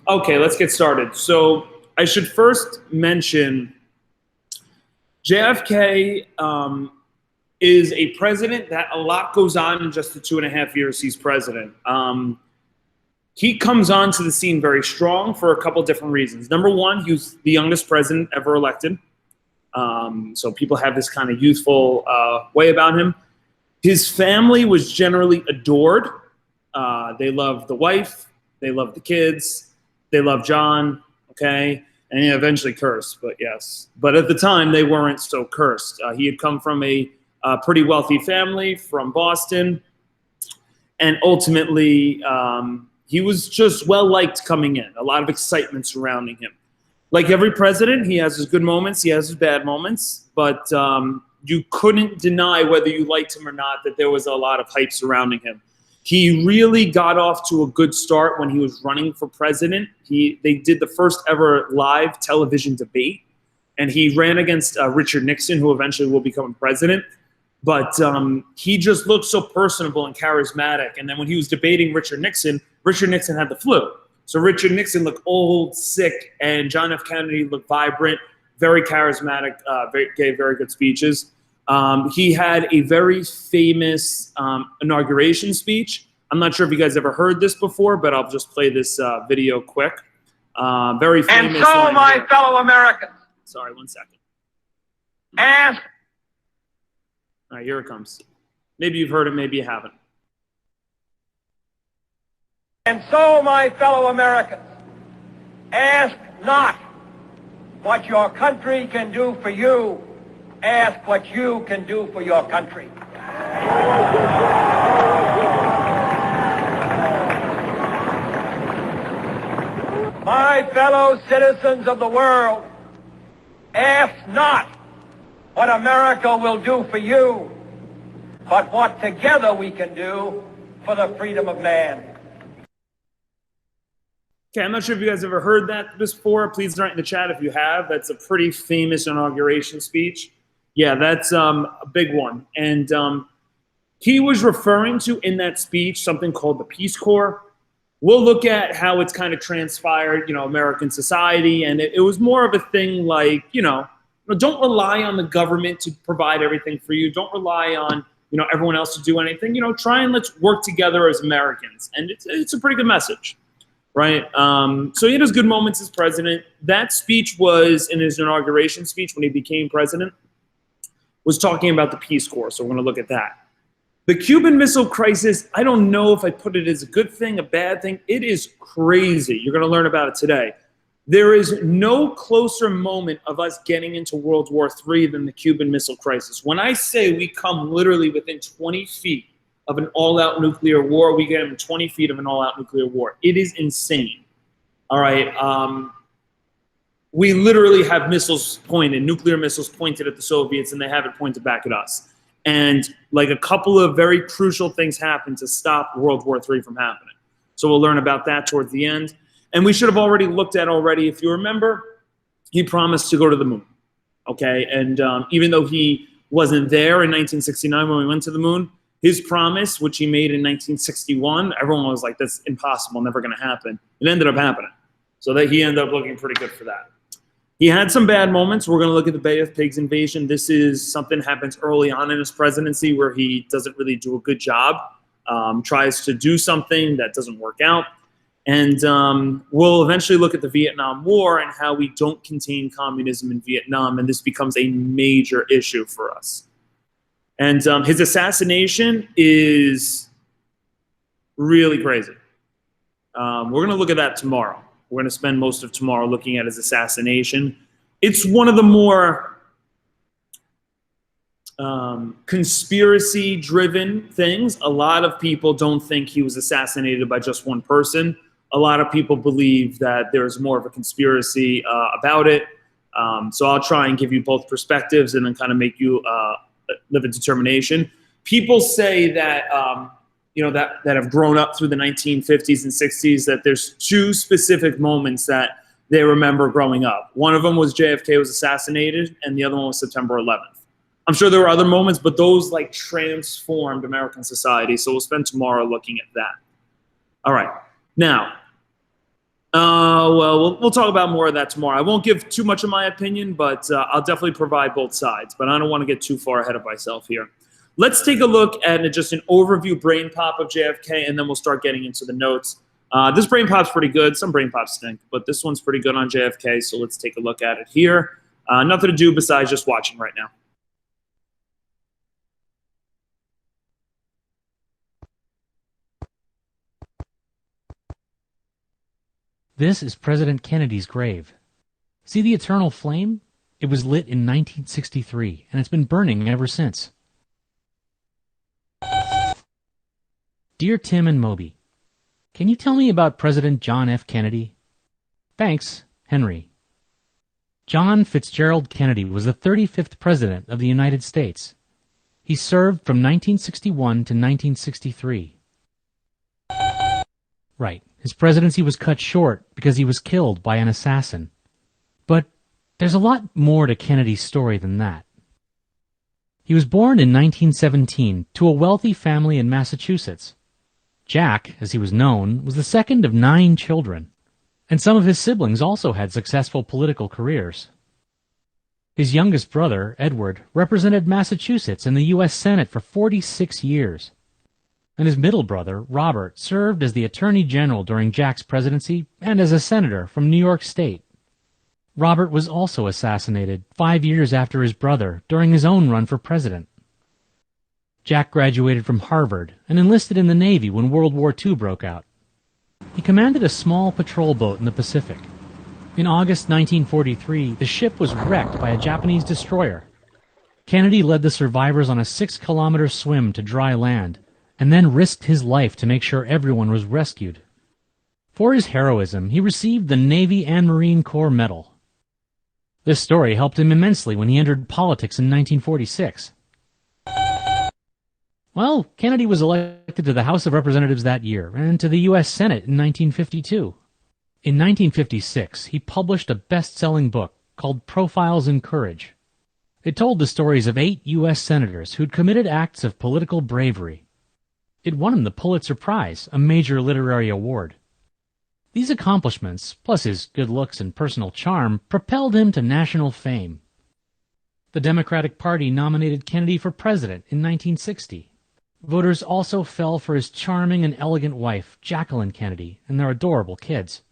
Okay, let's get started. So I should first mention JFK is a president that a lot goes on in just the 2.5 years he's president. He comes onto the scene very strong for a couple different reasons. Number one, he was the youngest president ever elected. So people have this kind of youthful way about him. His family was generally adored. They loved the wife. They loved the kids. They loved John, okay? And he eventually cursed, but yes. But at the time, they weren't so cursed. He had come from a pretty wealthy family from Boston. And ultimately, he was just well-liked coming in. A lot of excitement surrounding him. Like every president, he has his good moments. He has his bad moments. But you couldn't deny, whether you liked him or not, that there was a lot of hype surrounding him. He really got off to a good start when he was running for president. They did the first ever live television debate, and he ran against Richard Nixon, who eventually will become president. But he just looked so personable and charismatic. And then when he was debating Richard Nixon had the flu. So Richard Nixon looked old, sick, and John F. Kennedy looked vibrant, very charismatic, gave very good speeches. He had a very famous inauguration speech. I'm not sure if you guys ever heard this before, but I'll just play this video quick. Very famous. And so, my fellow Americans. Sorry, 1 second. Ask. All right, here it comes. Maybe you've heard it, maybe you haven't. And so, my fellow Americans, ask not what your country can do for you. Ask what you can do for your country. My fellow citizens of the world, ask not what America will do for you, but what together we can do for the freedom of man. Okay, I'm not sure if you guys ever heard that before. Please write in the chat if you have. That's a pretty famous inauguration speech. Yeah, that's a big one. And he was referring to in that speech something called the Peace Corps. We'll look at how it's kind of transpired, American society. And it was more of a thing like, don't rely on the government to provide everything for you. Don't rely on, everyone else to do anything. Try and let's work together as Americans. And it's a pretty good message. Right. So he had his good moments as president. That speech was in his inauguration speech when he became president, was talking about the Peace Corps. So we're going to look at that. The Cuban Missile Crisis, I don't know if I put it as a good thing, a bad thing. It is crazy. You're going to learn about it today. There is no closer moment of us getting into World War III than the Cuban Missile Crisis. When I say we come literally within 20 feet of an all-out nuclear war, we get in 20 feet of an all-out nuclear war. It is insane. All right. We literally have nuclear missiles pointed at the Soviets, and they have it pointed back at us. And like a couple of very crucial things happened to stop World War III from happening. So we'll learn about that towards the end. And we should have already looked at if you remember, he promised to go to the moon. Okay. And even though he wasn't there in 1969 when we went to the moon, his promise, which he made in 1961, everyone was like, that's impossible, never going to happen. It ended up happening. So that he ended up looking pretty good for that. He had some bad moments. We're going to look at the Bay of Pigs invasion. This is something that happens early on in his presidency where he doesn't really do a good job, tries to do something that doesn't work out. And we'll eventually look at the Vietnam War and how we don't contain communism in Vietnam, and this becomes a major issue for us. And his assassination is really crazy. We're going to look at that tomorrow. We're going to spend most of tomorrow looking at his assassination. It's one of the more conspiracy-driven things. A lot of people don't think he was assassinated by just one person. A lot of people believe that there's more of a conspiracy about it. So I'll try and give you both perspectives and then kind of make you live a determination. People say that, that have grown up through the 1950s and 60s, that there's two specific moments that they remember growing up. One of them was JFK was assassinated, and the other one was September 11th. I'm sure there were other moments, but those like transformed American society. So we'll spend tomorrow looking at that. All right. Now, We'll talk about more of that tomorrow. I won't give too much of my opinion, but I'll definitely provide both sides. But I don't want to get too far ahead of myself here. Let's take a look at just an overview brain pop of JFK, and then we'll start getting into the notes. This brain pop's pretty good. Some brain pops stink, but this one's pretty good on JFK, so let's take a look at it here. Nothing to do besides just watching right now. This is President Kennedy's grave. See the eternal flame? It was lit in 1963, and it's been burning ever since. Dear Tim and Moby, can you tell me about President John F. Kennedy? Thanks, Henry. John Fitzgerald Kennedy was the 35th President of the United States. He served from 1961 to 1963. Right. His presidency was cut short because he was killed by an assassin. But there's a lot more to Kennedy's story than that. He was born in 1917 to a wealthy family in Massachusetts. Jack, as he was known, was the second of 9 children, and some of his siblings also had successful political careers. His youngest brother, Edward, represented Massachusetts in the U.S. Senate for 46 years. And his middle brother, Robert, served as the Attorney General during Jack's presidency and as a senator from New York State. Robert was also assassinated 5 years after his brother during his own run for president. Jack graduated from Harvard and enlisted in the Navy when World War II broke out. He commanded a small patrol boat in the Pacific. In August 1943, the ship was wrecked by a Japanese destroyer. Kennedy led the survivors on a 6-kilometer swim to dry land, and then risked his life to make sure everyone was rescued. For his heroism, he received the Navy and Marine Corps Medal. This story helped him immensely when he entered politics in 1946. Well, Kennedy was elected to the House of Representatives that year, and to the U.S. Senate in 1952. In 1956, he published a best-selling book called Profiles in Courage. It told the stories of 8 U.S. senators who'd committed acts of political bravery. It won him the Pulitzer Prize, a major literary award. These accomplishments, plus his good looks and personal charm, propelled him to national fame. The Democratic Party nominated Kennedy for president in 1960. Voters also fell for his charming and elegant wife, Jacqueline Kennedy, and their adorable kids.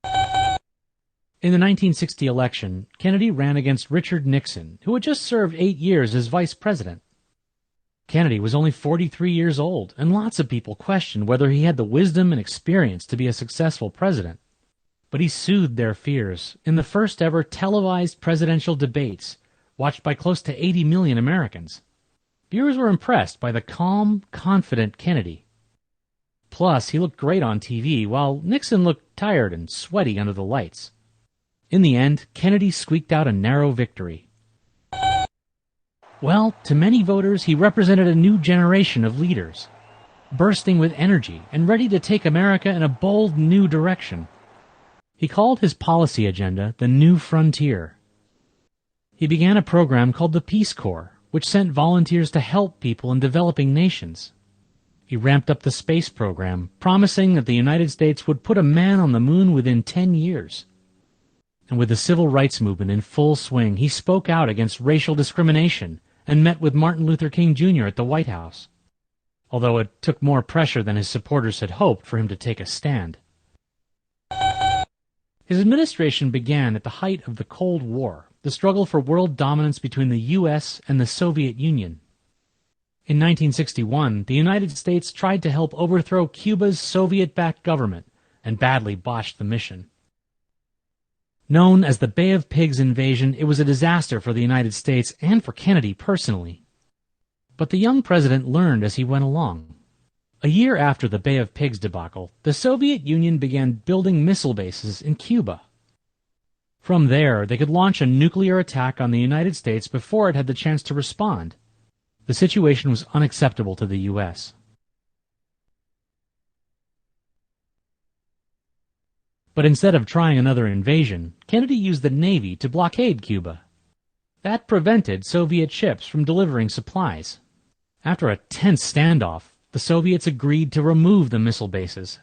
In the 1960 election, Kennedy ran against Richard Nixon, who had just served 8 years as vice president. Kennedy was only 43 years old, and lots of people questioned whether he had the wisdom and experience to be a successful president. But he soothed their fears in the first ever televised presidential debates, watched by close to 80 million Americans. Viewers were impressed by the calm, confident Kennedy. Plus, he looked great on TV, while Nixon looked tired and sweaty under the lights. In the end, Kennedy squeaked out a narrow victory. Well, to many voters, he represented a new generation of leaders, bursting with energy and ready to take America in a bold new direction. He called his policy agenda the New Frontier. He began a program called the Peace Corps, which sent volunteers to help people in developing nations. He ramped up the space program, promising that the United States would put a man on the moon within 10 years. And with the civil rights movement in full swing, he spoke out against racial discrimination and met with Martin Luther King Jr. at the White House, although it took more pressure than his supporters had hoped for him to take a stand. His administration began at the height of the Cold War, the struggle for world dominance between the U.S. and the Soviet Union. In 1961, the United States tried to help overthrow Cuba's Soviet-backed government and badly botched the mission. Known as the Bay of Pigs invasion, it was a disaster for the United States and for Kennedy personally. But the young president learned as he went along. A year after the Bay of Pigs debacle, the Soviet Union began building missile bases in Cuba. From there, they could launch a nuclear attack on the United States before it had the chance to respond. The situation was unacceptable to the U.S. But instead of trying another invasion, Kennedy used the Navy to blockade Cuba. That prevented Soviet ships from delivering supplies. After a tense standoff, the Soviets agreed to remove the missile bases.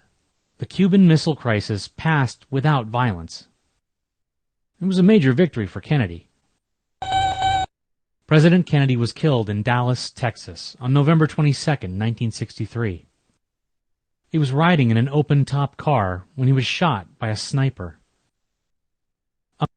the Cuban Missile Crisis passed without violence. It was a major victory for Kennedy. President Kennedy was killed in Dallas, Texas, on November 22, 1963. He was riding in an open-top car when he was shot by a sniper. All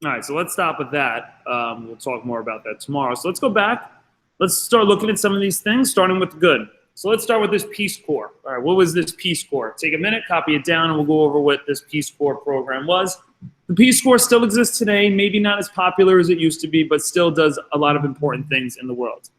right, so let's stop with that. We'll talk more about that tomorrow. So let's go back. Let's start looking at some of these things, starting with the good. So let's start with this Peace Corps. All right, what was this Peace Corps? Take a minute, copy it down, and we'll go over what this Peace Corps program was. The Peace Corps still exists today, maybe not as popular as it used to be, but still does a lot of important things in the world.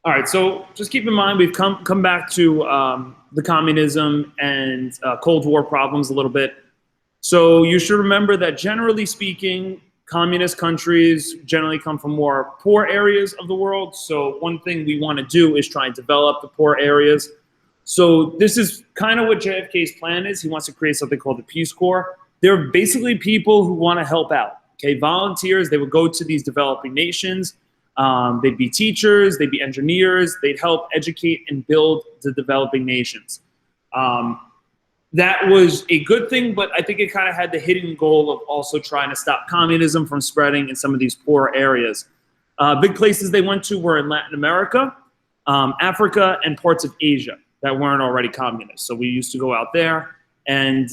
All right, so just keep in mind we've come back to the communism and Cold War problems a little bit. So you should remember that generally speaking, communist countries generally come from more poor areas of the world. So one thing we want to do is try and develop the poor areas. So this is kind of what JFK's plan is. He wants to create something called the Peace Corps. They're basically people who want to help out. Okay, volunteers. They would go to these developing nations. They'd be teachers, they'd be engineers, they'd help educate and build the developing nations. That was a good thing, but I think it kind of had the hidden goal of also trying to stop communism from spreading in some of these poor areas. Big places they went to were in Latin America, Africa, and parts of Asia that weren't already communist. So we used to go out there, and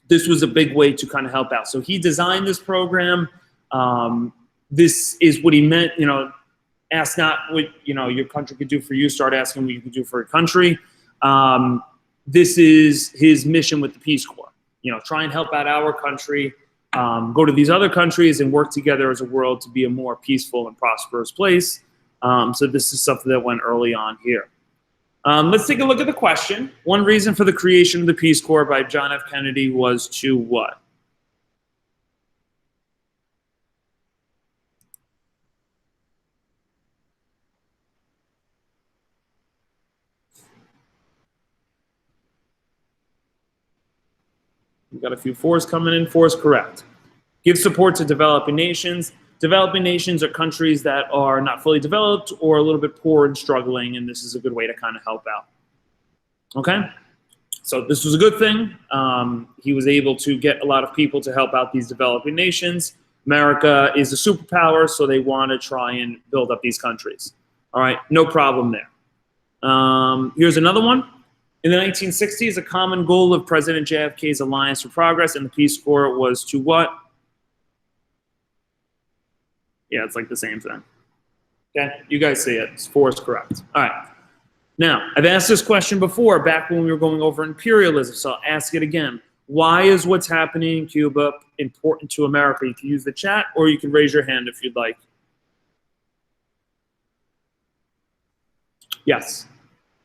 this was a big way to kind of help out. So he designed this program. This is what he meant, ask not what, your country could do for you, start asking what you could do for your country. This is his mission with the Peace Corps. Try and help out our country, go to these other countries and work together as a world to be a more peaceful and prosperous place. So this is something that went early on here. Let's take a look at the question. One reason for the creation of the Peace Corps by John F. Kennedy was to what? We've got a few fours coming in. Fours correct. Give support to developing nations. Developing nations are countries that are not fully developed or a little bit poor and struggling, and this is a good way to kind of help out. Okay? So this was a good thing. He was able to get a lot of people to help out these developing nations. America is a superpower, so they want to try and build up these countries. All right, no problem there. Here's another one. In the 1960s, a common goal of President JFK's Alliance for Progress and the Peace Corps was to what? Yeah, it's like the same thing. Okay, you guys see it. It's four is correct. All right. Now, I've asked this question before, back when we were going over imperialism, so I'll ask it again. Why is what's happening in Cuba important to America? You can use the chat, or you can raise your hand if you'd like. Yes.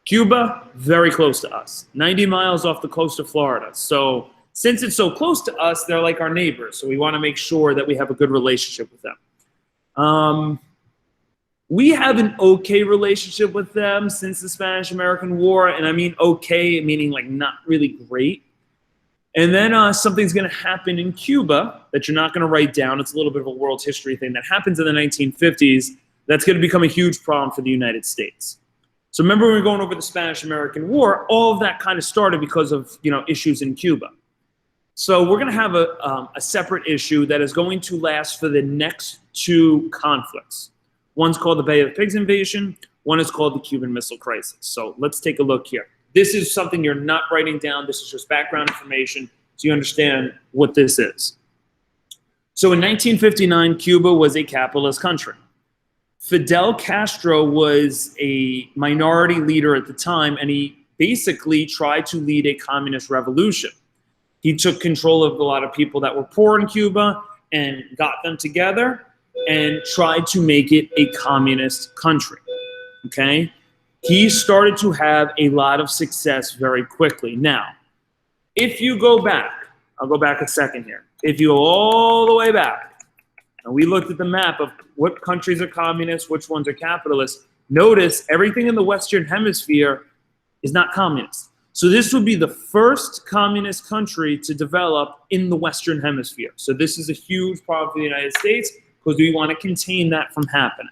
Cuba, very close to us, 90 miles off the coast of Florida. So since it's so close to us, they're like our neighbors. So we want to make sure that we have a good relationship with them. We have an okay relationship with them since the Spanish-American War. And I mean okay, meaning like not really great. And then something's going to happen in Cuba that you're not going to write down. It's a little bit of a world history thing that happens in the 1950s. That's going to become a huge problem for the United States. So remember when we were going over the Spanish-American War, all of that kind of started because of issues in Cuba. So we're going to have a separate issue that is going to last for the next two conflicts. One's called the Bay of Pigs invasion. One is called the Cuban Missile Crisis. So let's take a look here. This is something you're not writing down. This is just background information so you understand what this is. So in 1959, Cuba was a capitalist country. Fidel Castro was a minority leader at the time, and he basically tried to lead a communist revolution. He took control of a lot of people that were poor in Cuba and got them together and tried to make it a communist country, okay? he started to have a lot of success very quickly. Now, if you go back, I'll go back a second here. If you go all the way back, and we looked at the map of what countries are communist, which ones are capitalist, notice everything in the Western Hemisphere is not communist. So this would be the first communist country to develop in the Western Hemisphere. So this is a huge problem for the United States because we want to contain that from happening.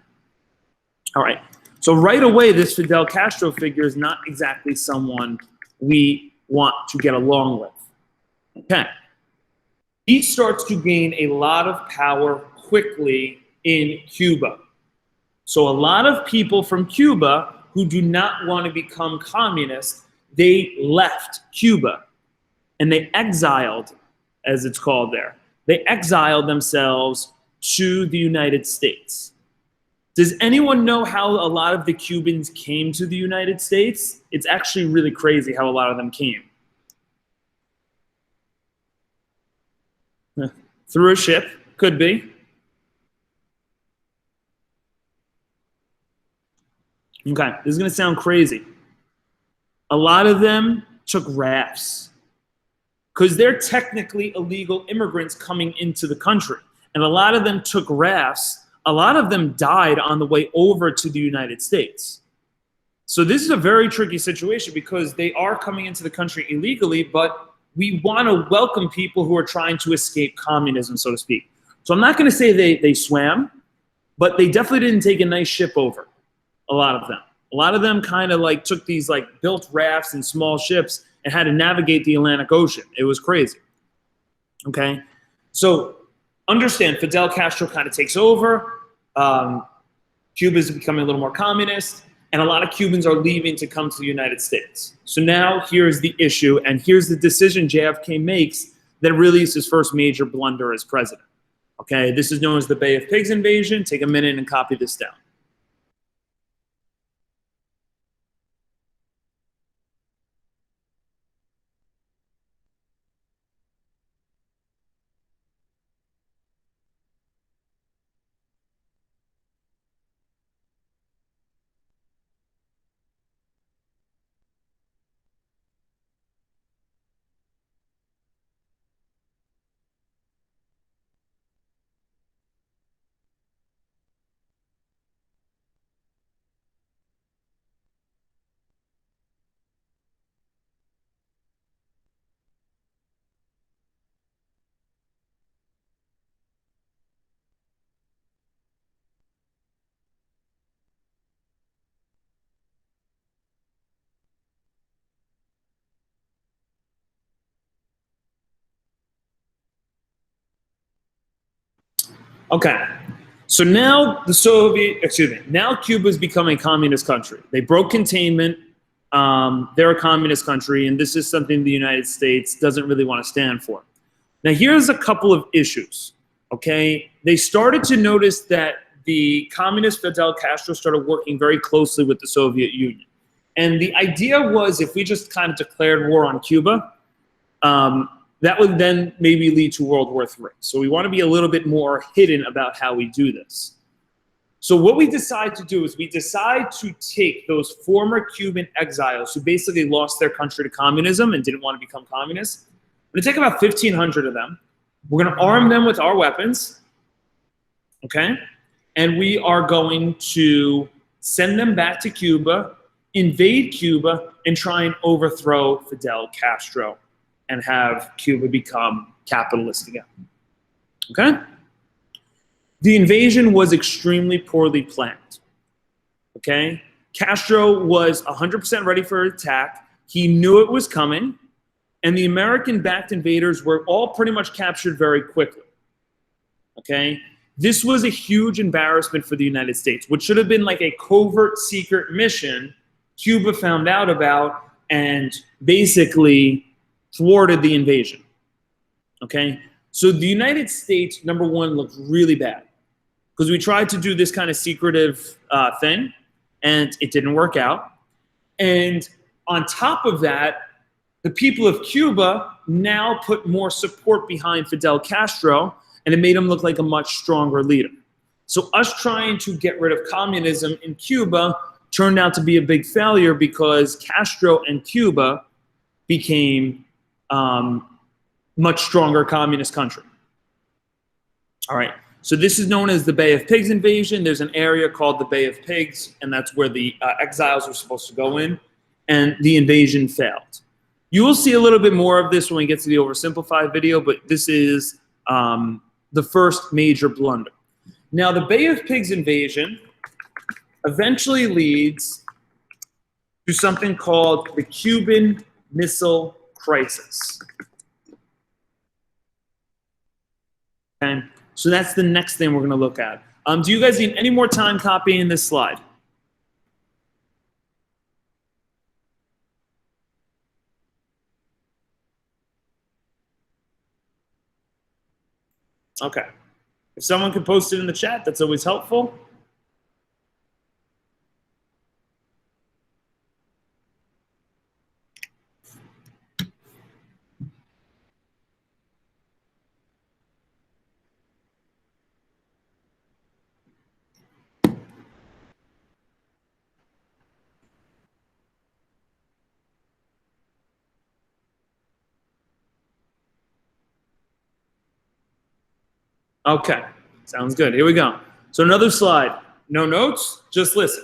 All right. So right away, this Fidel Castro figure is not exactly someone we want to get along with. Okay. He starts to gain a lot of power quickly in Cuba. So a lot of people from Cuba who do not want to become communist, they left Cuba and they exiled, as it's called there. They exiled themselves to the United States. Does anyone know how a lot of the Cubans came to the United States? It's actually really crazy how a lot of them came. Through a ship, could be. Okay, this is going to sound crazy. A lot of them took rafts because they're technically illegal immigrants coming into the country. And a lot of them took rafts. A lot of them died on the way over to the United States. So this is a very tricky situation because they are coming into the country illegally, but we want to welcome people who are trying to escape communism, so to speak. So I'm not going to say they swam, but they definitely didn't take a nice ship over, a lot of them. A lot of them kind of like took these like built rafts and small ships and had to navigate the Atlantic Ocean. It was crazy. Okay? So understand, Fidel Castro kind of takes over. Cuba is becoming a little more communist, and a lot of Cubans are leaving to come to the United States. So now here's the issue, and here's the decision JFK makes that really is his first major blunder as president. Okay, this is known as the Bay of Pigs invasion. Take a minute and copy this down. Okay, so now now Cuba's becoming a communist country. They broke containment. They're a communist country, and this is something the United States doesn't really want to stand for. Now, here's a couple of issues, okay? They started to notice that the communist Fidel Castro started working very closely with the Soviet Union. And the idea was if we just kind of declared war on Cuba, that would then maybe lead to World War III. So we want to be a little bit more hidden about how we do this. So what we decide to do is we decide to take those former Cuban exiles who basically lost their country to communism and didn't want to become communists. We're going to take about 1,500 of them. We're going to arm them with our weapons, okay? And we are going to send them back to Cuba, invade Cuba, and try and overthrow Fidel Castro and have Cuba become capitalist again, okay? The invasion was extremely poorly planned, okay? Castro was 100% ready for an attack. He knew it was coming, and the American-backed invaders were all pretty much captured very quickly, okay? This was a huge embarrassment for the United States. What should have been like a covert secret mission, Cuba found out about and basically thwarted the invasion, okay? So the United States, number one, looked really bad because we tried to do this kind of secretive thing and it didn't work out. And on top of that, the people of Cuba now put more support behind Fidel Castro, and it made him look like a much stronger leader. So us trying to get rid of communism in Cuba turned out to be a big failure because Castro and Cuba became much stronger communist country. All right. So this is known as the Bay of Pigs invasion. There's an area called the Bay of Pigs, and that's where the exiles were supposed to go in, and the invasion failed. You will see a little bit more of this when we get to the oversimplified video, but this is the first major blunder. Now, the Bay of Pigs invasion eventually leads to something called the Cuban Missile Crisis. Okay, so that's the next thing we're going to look at. Do you guys need any more time copying this slide? Okay. If someone could post it in the chat, that's always helpful. Okay, sounds good. Here we go. So another slide. No notes, just listen,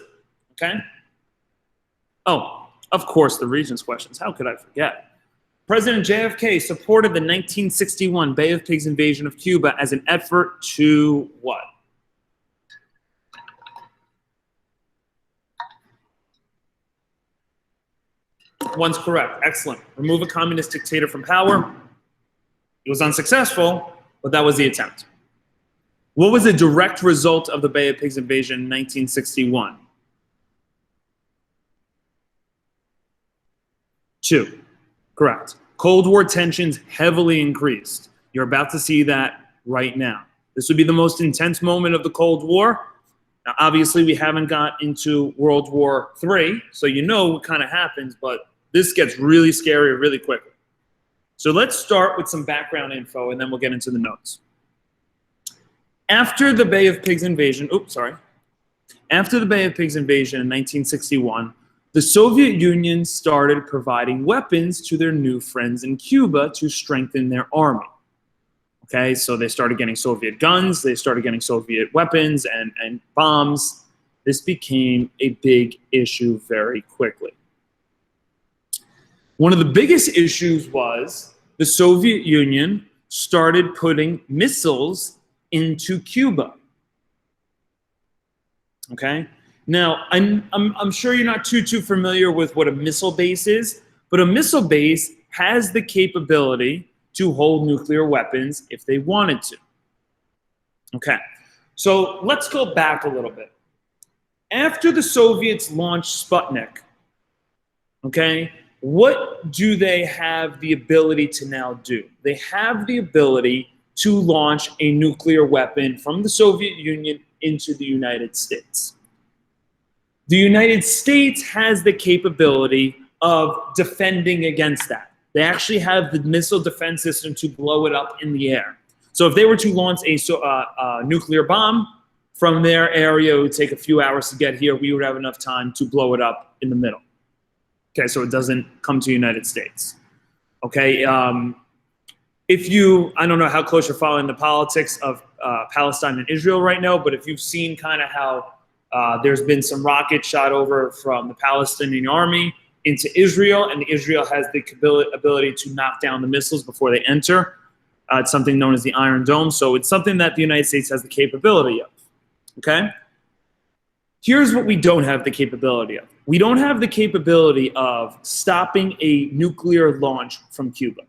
okay? Oh, of course, the Regents questions. How could I forget? President JFK supported the 1961 Bay of Pigs invasion of Cuba as an effort to what? One's correct. Excellent. Remove a communist dictator from power. It was unsuccessful, but that was the attempt. What was the direct result of the Bay of Pigs invasion in 1961? 2. Correct. Cold War tensions heavily increased. You're about to see that right now. This would be the most intense moment of the Cold War. Now, obviously, we haven't got into World War III, so you know what kind of happens, but this gets really scary really quickly. So let's start with some background info, and then we'll get into the notes. After the Bay of Pigs invasion, after the Bay of Pigs invasion in 1961, the Soviet Union started providing weapons to their new friends in Cuba to strengthen their army. Okay, so they started getting Soviet guns, they started getting Soviet weapons and bombs. This became a big issue very quickly. One of the biggest issues was the Soviet Union started putting missiles into Cuba. Okay? Now, I'm sure you're not too familiar with what a missile base is, but a missile base has the capability to hold nuclear weapons if they wanted to. Okay, so let's go back a little bit. After the Soviets launched Sputnik, okay, what do they have the ability to now do? They have the ability to launch a nuclear weapon from the Soviet Union into the United States. The United States has the capability of defending against that. They actually have the missile defense system to blow it up in the air. So if they were to launch a nuclear bomb from their area, it would take a few hours to get here. We would have enough time to blow it up in the middle. Okay, so it doesn't come to the United States. Okay, if you, I don't know how close you're following the politics of Palestine and Israel right now, but if you've seen kind of how there's been some rockets shot over from the Palestinian army into Israel, and Israel has the ability to knock down the missiles before they enter. It's something known as the Iron Dome. So it's something that the United States has the capability of. Okay? Here's what we don't have the capability of. We don't have the capability of stopping a nuclear launch from Cuba.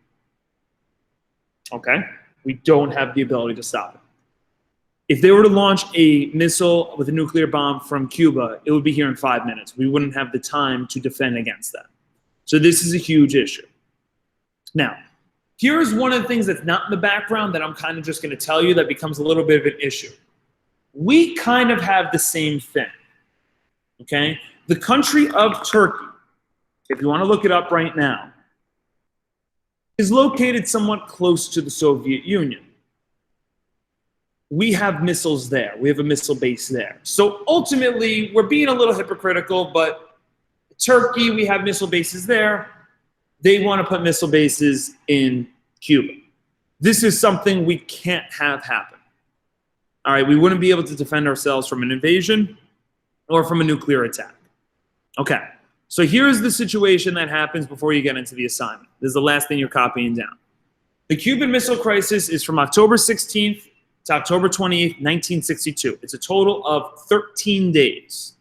Okay? We don't have the ability to stop it. If they were to launch a missile with a nuclear bomb from Cuba, it would be here in 5 minutes. We wouldn't have the time to defend against that. So this is a huge issue. Now, here's one of the things that's not in the background that I'm kind of just going to tell you that becomes a little bit of an issue. We kind of have the same thing. Okay? The country of Turkey, if you want to look it up right now, is located somewhat close to the Soviet Union. we have missiles there. We have a missile base there. So ultimately, we're being a little hypocritical, but Turkey, we have missile bases there. They want to put missile bases in Cuba. This is something we can't have happen. All right, we wouldn't be able to defend ourselves from an invasion or from a nuclear attack. Okay, so here's the situation that happens before you get into the assignment. This is the last thing you're copying down. The Cuban Missile Crisis is from October 16th to October 28th, 1962. It's a total of 13 days.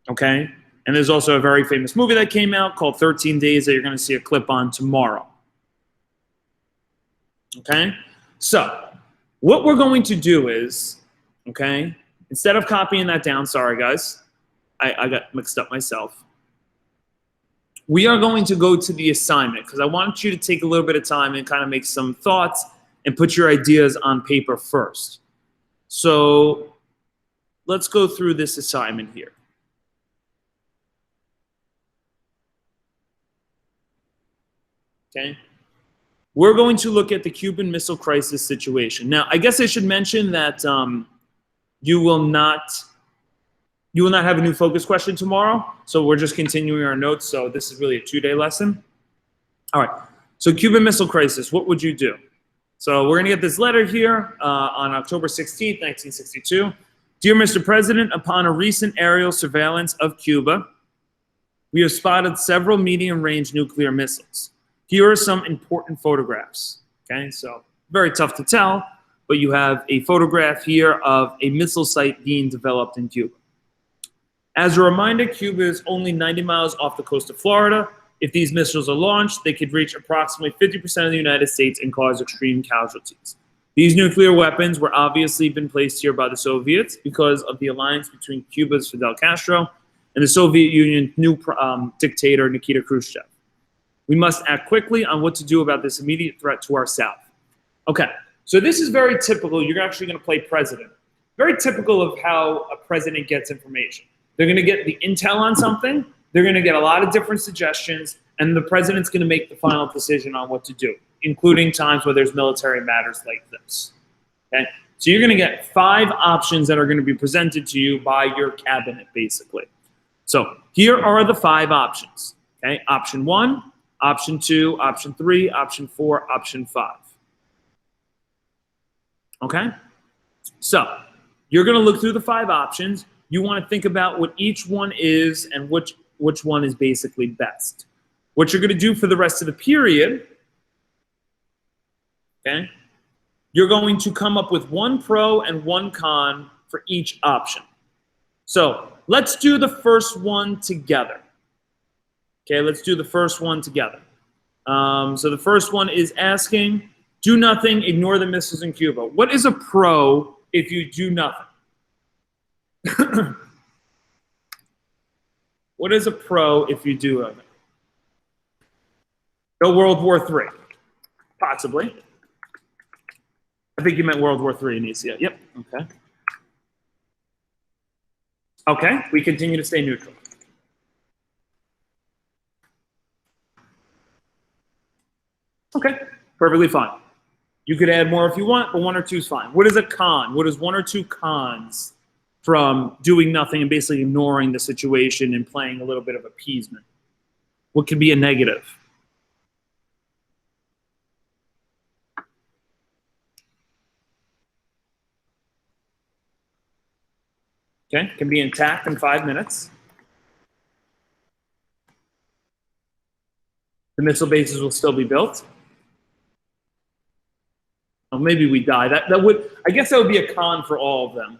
Okay, and there's also a very famous movie that came out called 13 Days that you're going to see a clip on tomorrow. Okay, so what we're going to do is, okay, instead of copying that down, sorry guys, I got mixed up myself. We are going to go to the assignment because I want you to take a little bit of time and kind of make some thoughts and put your ideas on paper first. So let's go through this assignment here. Okay. We're going to look at the Cuban Missile Crisis situation. Now, I guess I should mention that you will not have a new focus question tomorrow. So we're just continuing our notes. So this is really a 2-day lesson. All right. So Cuban Missile Crisis, what would you do? So we're going to get this letter here on October 16th, 1962. Dear Mr. President, upon a recent aerial surveillance of Cuba, we have spotted several medium-range nuclear missiles. Here are some important photographs. Okay, so very tough to tell, but you have a photograph here of a missile site being developed in Cuba. As a reminder, Cuba is only 90 miles off the coast of Florida. If these missiles are launched, they could reach approximately 50% of the United States and cause extreme casualties. These nuclear weapons were obviously been placed here by the Soviets because of the alliance between Cuba's Fidel Castro and the Soviet Union's new dictator, Nikita Khrushchev. We must act quickly on what to do about this immediate threat to our south. Okay, so this is very typical. You're actually going to play president. Very typical of how a president gets information. They're going to get the intel on something. They're going to get a lot of different suggestions, and the president's going to make the final decision on what to do, including times where there's military matters like this. Okay, so you're going to get 5 options that are going to be presented to you by your cabinet, basically. So here are the 5 options. Okay, option 1. Option 2, option 3, option 4, option 5. Okay? So, you're going to look through the 5 options. You want to think about what each one is and which one is basically best. What you're going to do for the rest of the period, okay? You're going to come up with 1 pro and 1 con for each option. So, let's do the first one together. Okay, let's do the first one together. So the first one is asking, do nothing, ignore the missiles in Cuba. What is a pro if you do nothing? What is a pro if you do nothing? No World War III. Possibly. I think you meant World War III, Anicia. Yep, okay. Okay, we continue to stay neutral. Okay, perfectly fine. You could add more if you want, but 1 or 2 is fine. What is a con? What is 1 or 2 cons from doing nothing and basically ignoring the situation and playing a little bit of appeasement? What could be a negative? Okay, can be intact in 5 minutes. The missile bases will still be built. Well, maybe we die. That would, I guess that would be a con for all of them.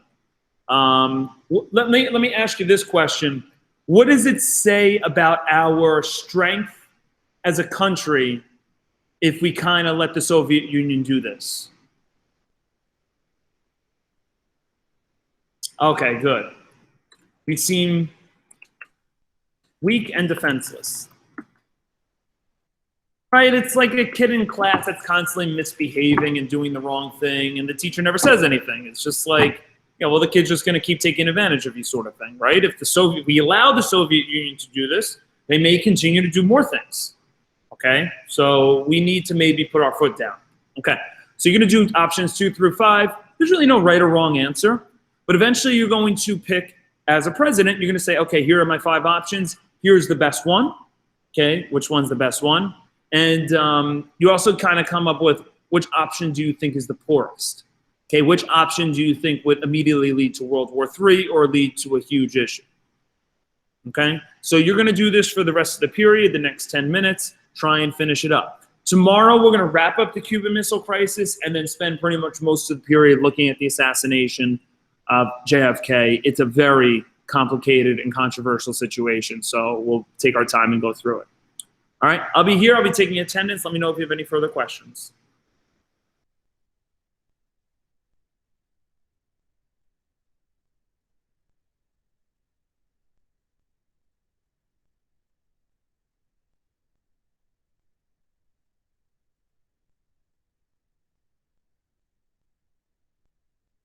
Let me ask you this question. What does it say about our strength as a country if we kind of let the Soviet Union do this? Okay, good. We seem weak and defenseless. Right? It's like a kid in class that's constantly misbehaving and doing the wrong thing, and the teacher never says anything. It's just like, well, the kid's just going to keep taking advantage of you, sort of thing, right? If we allow the Soviet Union to do this, they may continue to do more things. Okay? So we need to maybe put our foot down. Okay. So you're going to do options 2 through 5. There's really no right or wrong answer. But eventually you're going to pick, as a president, you're going to say, okay, here are my 5 options. Here's the best one. Okay, which one's the best one? And you also kind of come up with which option do you think is the poorest? Okay, which option do you think would immediately lead to World War III or lead to a huge issue? Okay, so you're going to do this for the rest of the period, the next 10 minutes, try and finish it up. Tomorrow, we're going to wrap up the Cuban Missile Crisis and then spend pretty much most of the period looking at the assassination of JFK. It's a very complicated and controversial situation, so we'll take our time and go through it. All right, I'll be here. I'll be taking attendance. Let me know if you have any further questions.